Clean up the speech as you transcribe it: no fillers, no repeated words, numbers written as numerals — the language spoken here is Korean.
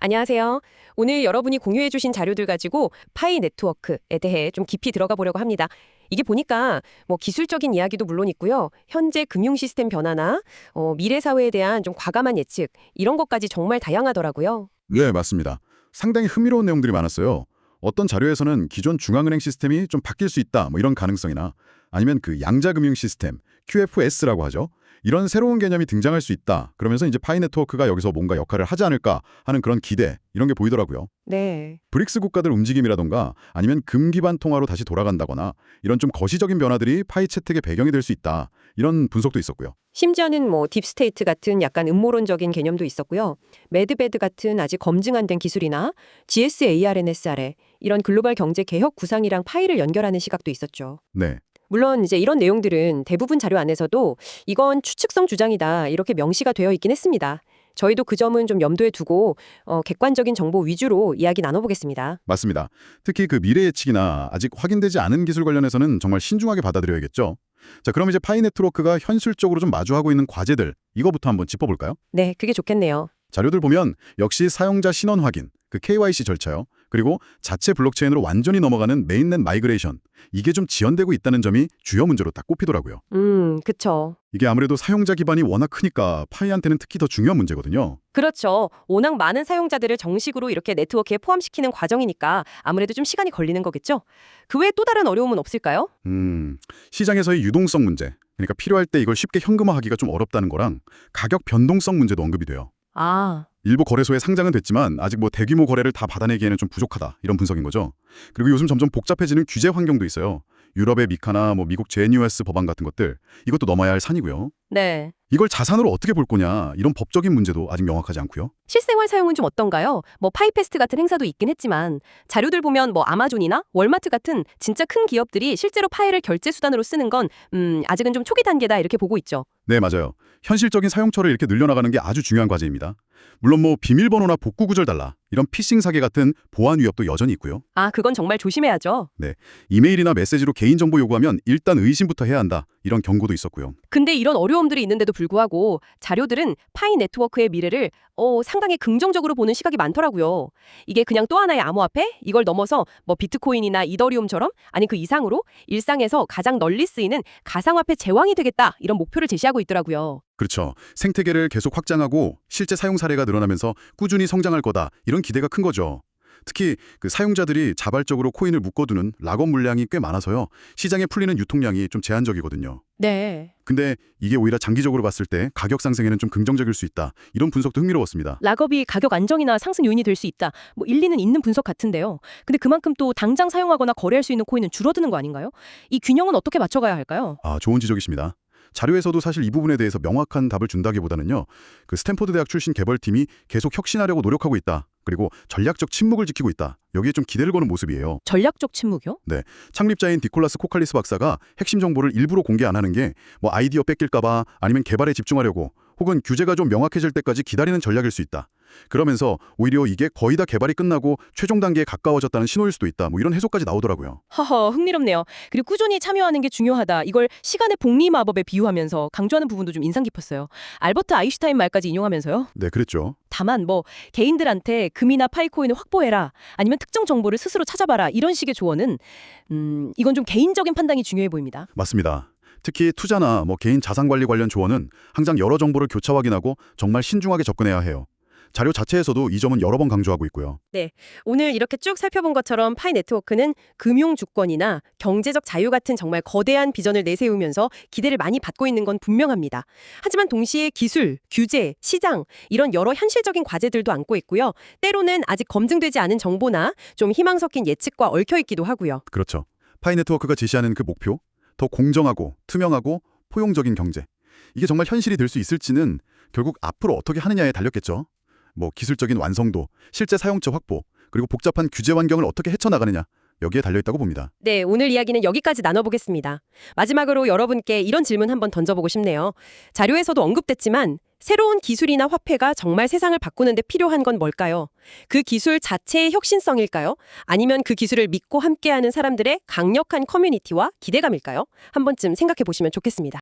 안녕하세요. 오늘 여러분이 공유해주신 자료들 가지고 파이 네트워크에 대해 좀 깊이 들어가 보려고 합니다. 이게 보니까 뭐 기술적인 이야기도 물론 있고요. 현재 금융 시스템 변화나 미래 사회에 대한 좀 과감한 예측 이런 것까지 정말 다양하더라고요. 네, 맞습니다. 상당히 흥미로운 내용들이 많았어요. 어떤 자료에서는 기존 중앙은행 시스템이 좀 바뀔 수 있다, 뭐 이런 가능성이나 아니면 그 양자금융 시스템, QFS라고 하죠. 이런 새로운 개념이 등장할 수 있다. 그러면서 이제 파이 네트워크가 여기서 뭔가 역할을 하지 않을까 하는 그런 기대, 이런 게 보이더라고요. 네. 브릭스 국가들 움직임이라던가 아니면 금 기반 통화로 다시 돌아간다거나 이런 좀 거시적인 변화들이 파이 채택의 배경이 될 수 있다. 이런 분석도 있었고요. 심지어는 뭐 딥스테이트 같은 약간 음모론적인 개념도 있었고요. 매드베드 같은 아직 검증 안 된 기술이나 GSARNSR에 이런 글로벌 경제 개혁 구상이랑 파이를 연결하는 시각도 있었죠. 네. 물론 이제 이런 내용들은 대부분 자료 안에서도 이건 추측성 주장이다 이렇게 명시가 되어 있긴 했습니다. 저희도 그 점은 좀 염두에 두고 객관적인 정보 위주로 이야기 나눠보겠습니다. 맞습니다. 특히 그 미래 예측이나 아직 확인되지 않은 기술 관련해서는 정말 신중하게 받아들여야겠죠. 자, 그럼 이제 파이 네트워크가 현실적으로 좀 마주하고 있는 과제들, 이거부터 한번 짚어볼까요? 네, 그게 좋겠네요. 자료들 보면 역시 사용자 신원 확인, 그 KYC 절차요. 그리고 자체 블록체인으로 완전히 넘어가는 메인넷 마이그레이션. 이게 좀 지연되고 있다는 점이 주요 문제로 딱 꼽히더라고요. 그쵸. 이게 아무래도 사용자 기반이 워낙 크니까 파이한테는 특히 더 중요한 문제거든요. 그렇죠. 워낙 많은 사용자들을 정식으로 이렇게 네트워크에 포함시키는 과정이니까 아무래도 좀 시간이 걸리는 거겠죠? 그 외에 또 다른 어려움은 없을까요? 시장에서의 유동성 문제. 그러니까 필요할 때 이걸 쉽게 현금화하기가 좀 어렵다는 거랑 가격 변동성 문제도 언급이 돼요. 아, 일부 거래소에 상장은 됐지만 아직 뭐 대규모 거래를 다 받아내기에는 좀 부족하다. 이런 분석인 거죠. 그리고 요즘 점점 복잡해지는 규제 환경도 있어요. 유럽의 미카나 뭐 미국 제뉴에스 법안 같은 것들. 이것도 넘어야 할 산이고요. 네. 이걸 자산으로 어떻게 볼 거냐. 이런 법적인 문제도 아직 명확하지 않고요. 실생활 사용은 좀 어떤가요? 뭐 파이페스트 같은 행사도 있긴 했지만 자료들 보면 뭐 아마존이나 월마트 같은 진짜 큰 기업들이 실제로 파이를 결제 수단으로 쓰는 건 아직은 좀 초기 단계다 이렇게 보고 있죠. 네, 맞아요. 현실적인 사용처를 이렇게 늘려나가는 게 아주 중요한 과제입니다. 물론 뭐 비밀번호나 복구 구절 달라. 이런 피싱 사기 같은 보안 위협도 여전히 있고요. 아, 그건 정말 조심해야죠. 네, 이메일이나 메시지로 개인정보 요구하면 일단 의심부터 해야 한다. 이런 경고도 있었고요. 근데 이런 어려움들이 있는데도 불구하고 자료들은 파이 네트워크의 미래를 상당히 긍정적으로 보는 시각이 많더라고요. 이게 그냥 또 하나의 암호화폐? 이걸 넘어서 뭐 비트코인이나 이더리움처럼 아니 그 이상으로 일상에서 가장 널리 쓰이는 가상화폐 제왕이 되겠다 이런 목표를 제시하고 있더라고요. 그렇죠. 생태계를 계속 확장하고 실제 사용 사례가 늘어나면서 꾸준히 성장할 거다. 이런 기대가 큰 거죠. 특히 그 사용자들이 자발적으로 코인을 묶어두는 락업 물량이 꽤 많아서요. 시장에 풀리는 유통량이 좀 제한적이거든요. 네. 근데 이게 오히려 장기적으로 봤을 때 가격 상승에는 좀 긍정적일 수 있다. 이런 분석도 흥미로웠습니다. 락업이 가격 안정이나 상승 요인이 될 수 있다. 뭐 일리는 있는 분석 같은데요. 근데 그만큼 또 당장 사용하거나 거래할 수 있는 코인은 줄어드는 거 아닌가요? 이 균형은 어떻게 맞춰가야 할까요? 아, 좋은 지적이십니다. 자료에서도 사실 이 부분에 대해서 명확한 답을 준다기보다는요. 그 스탠포드 대학 출신 개발팀이 계속 혁신하려고 노력하고 있다. 그리고 전략적 침묵을 지키고 있다. 여기에 좀 기대를 거는 모습이에요. 전략적 침묵이요? 네, 창립자인 디콜라스 코칼리스 박사가 핵심 정보를 일부러 공개 안 하는 게 뭐 아이디어 뺏길까 봐 아니면 개발에 집중하려고 혹은 규제가 좀 명확해질 때까지 기다리는 전략일 수 있다. 그러면서 오히려 이게 거의 다 개발이 끝나고 최종 단계에 가까워졌다는 신호일 수도 있다. 뭐 이런 해석까지 나오더라고요. 허허, 흥미롭네요. 그리고 꾸준히 참여하는 게 중요하다. 이걸 시간의 복리 마법에 비유하면서 강조하는 부분도 좀 인상 깊었어요. 알버트 아인슈타인 말까지 인용하면서요. 네, 그랬죠. 다만 뭐 개인들한테 금이나 파이코인을 확보해라. 아니면 특정 정보를 스스로 찾아봐라. 이런 식의 조언은 이건 좀 개인적인 판단이 중요해 보입니다. 맞습니다. 특히 투자나 뭐 개인 자산 관리 관련 조언은 항상 여러 정보를 교차 확인하고 정말 신중하게 접근해야 해요. 자료 자체에서도 이 점은 여러 번 강조하고 있고요. 네, 오늘 이렇게 쭉 살펴본 것처럼 파이 네트워크는 금융 주권이나 경제적 자유 같은 정말 거대한 비전을 내세우면서 기대를 많이 받고 있는 건 분명합니다. 하지만 동시에 기술, 규제, 시장 이런 여러 현실적인 과제들도 안고 있고요. 때로는 아직 검증되지 않은 정보나 좀 희망 섞인 예측과 얽혀 있기도 하고요. 그렇죠. 파이 네트워크가 제시하는 그 목표, 더 공정하고 투명하고 포용적인 경제. 이게 정말 현실이 될 수 있을지는 결국 앞으로 어떻게 하느냐에 달렸겠죠. 뭐 기술적인 완성도, 실제 사용처 확보, 그리고 복잡한 규제 환경을 어떻게 헤쳐나가느냐. 여기에 달려있다고 봅니다. 네, 오늘 이야기는 여기까지 나눠보겠습니다. 마지막으로 여러분께 이런 질문 한번 던져보고 싶네요. 자료에서도 언급됐지만 새로운 기술이나 화폐가 정말 세상을 바꾸는 데 필요한 건 뭘까요? 그 기술 자체의 혁신성일까요? 아니면 그 기술을 믿고 함께하는 사람들의 강력한 커뮤니티와 기대감일까요? 한 번쯤 생각해 보시면 좋겠습니다.